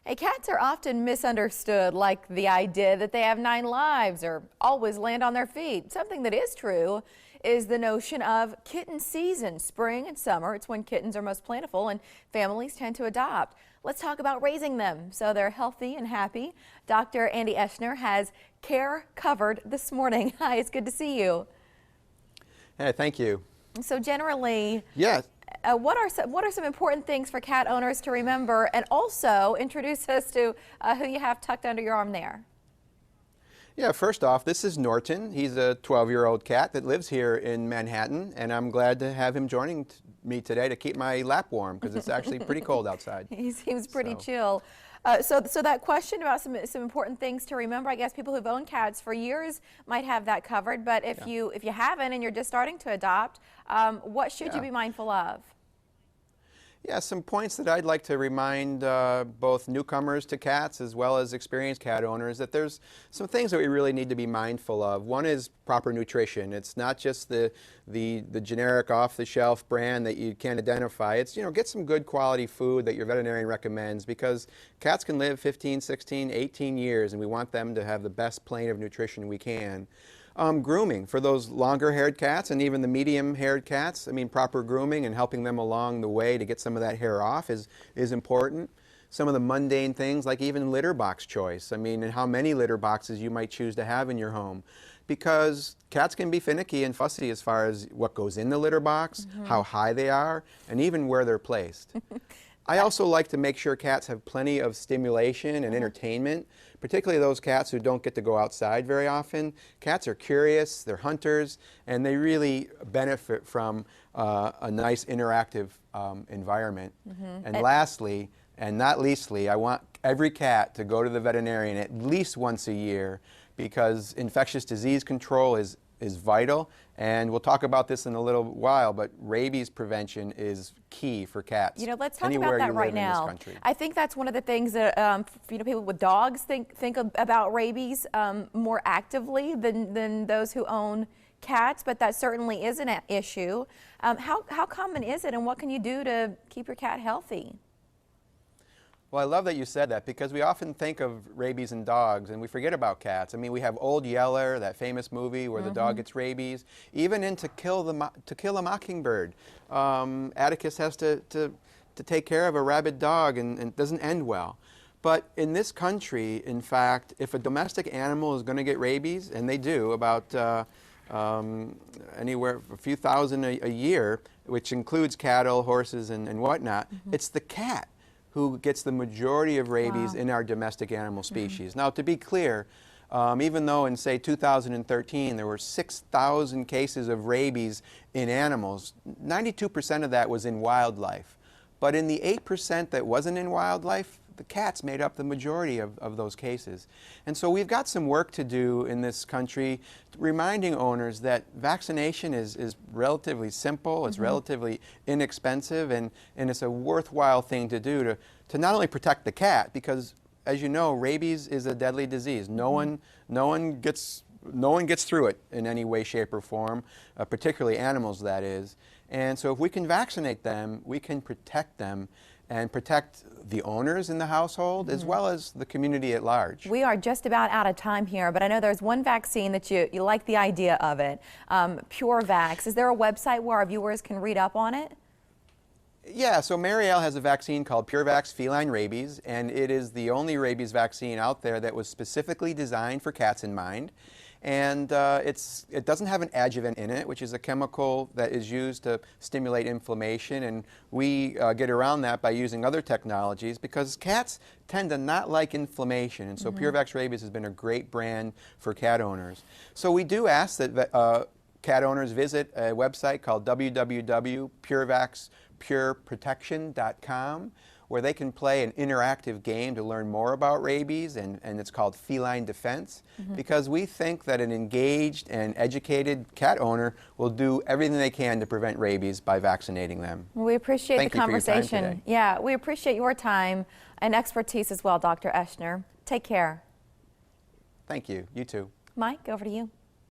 Hey, cats are often misunderstood, like the idea that they have 9 lives or always land on their feet. Something that is true is the notion of kitten season. Spring and summer, it's when kittens are most plentiful and families tend to adopt. Let's talk about raising them so they're healthy and happy. Dr. Andy Eschner has care covered this morning. Hi, it's good to see you. Hey, thank you. So generally, yes. What are some important things for cat owners to remember, and also introduce us to who you have tucked under your arm there? Yeah, first off, this is Norton. He's a 12-year-old cat that lives here in Manhattan, and I'm glad to have him joining me today to keep my lap warm because it's actually pretty cold outside. He seems pretty chill. So that question about some important things to remember, I guess people who've owned cats for years might have that covered, but if you haven't and you're just starting to adopt, what should you be mindful of? Yeah, some points that I'd like to remind both newcomers to cats as well as experienced cat owners that there's some things that we really need to be mindful of. One is proper nutrition. It's not just the generic off-the-shelf brand that you can't identify. It's, get some good quality food that your veterinarian recommends because cats can live 15, 16, 18 years and we want them to have the best plane of nutrition we can. Grooming for those longer-haired cats and even the medium-haired cats. I mean, proper grooming and helping them along the way to get some of that hair off is important. Some of the mundane things like even litter box choice. I mean, and how many litter boxes you might choose to have in your home. Because cats can be finicky and fussy as far as what goes in the litter box, how high they are, and even where they're placed. I also like to make sure cats have plenty of stimulation and entertainment, particularly those cats who don't get to go outside very often. Cats are curious, they're hunters, and they really benefit from a nice interactive environment. And lastly, and not leastly, I want every cat to go to the veterinarian at least once a year because infectious disease control is vital, and we'll talk about this in a little while, but rabies prevention is key for cats. Let's talk about that right now. I think that's one of the things that people with dogs think about rabies more actively than those who own cats, but that certainly is an issue. How common is it, and what can you do to keep your cat healthy? Well, I love that you said that because we often think of rabies in dogs and we forget about cats. I mean, we have Old Yeller, that famous movie where the dog gets rabies. Even in To Kill a Mockingbird, Atticus has to take care of a rabid dog and it doesn't end well. But in this country, in fact, if a domestic animal is going to get rabies, and they do, about anywhere a few thousand a year, which includes cattle, horses, and whatnot, it's the cat who gets the majority of rabies in our domestic animal species. Now, to be clear, even though in, say, 2013 there were 6,000 cases of rabies in animals, 92% of that was in wildlife. But in the 8% that wasn't in wildlife, the cats made up the majority of those cases. And so we've got some work to do in this country reminding owners that vaccination is relatively simple, it's relatively inexpensive, and it's a worthwhile thing to do to not only protect the cat, because as you know, rabies is a deadly disease. No one gets through it in any way, shape, or form, particularly animals, that is. And so if we can vaccinate them, we can protect them and protect the owners in the household as well as the community at large. We are just about out of time here, but I know there's one vaccine that you like the idea of it, PureVax. Is there a website where our viewers can read up on it? Yeah, so Marielle has a vaccine called PureVax Feline Rabies, and it is the only rabies vaccine out there that was specifically designed for cats in mind. And it doesn't have an adjuvant in it, which is a chemical that is used to stimulate inflammation, and we get around that by using other technologies because cats tend to not like inflammation, and so PureVax Rabies has been a great brand for cat owners. So we do ask that cat owners visit a website called www.purevaxpureprotection.com, where they can play an interactive game to learn more about rabies, and it's called Feline Defense, because we think that an engaged and educated cat owner will do everything they can to prevent rabies by vaccinating them. Well, we appreciate the conversation. For your time today. Yeah, we appreciate your time and expertise as well, Dr. Eschner. Take care. Thank you. You too. Mike, over to you.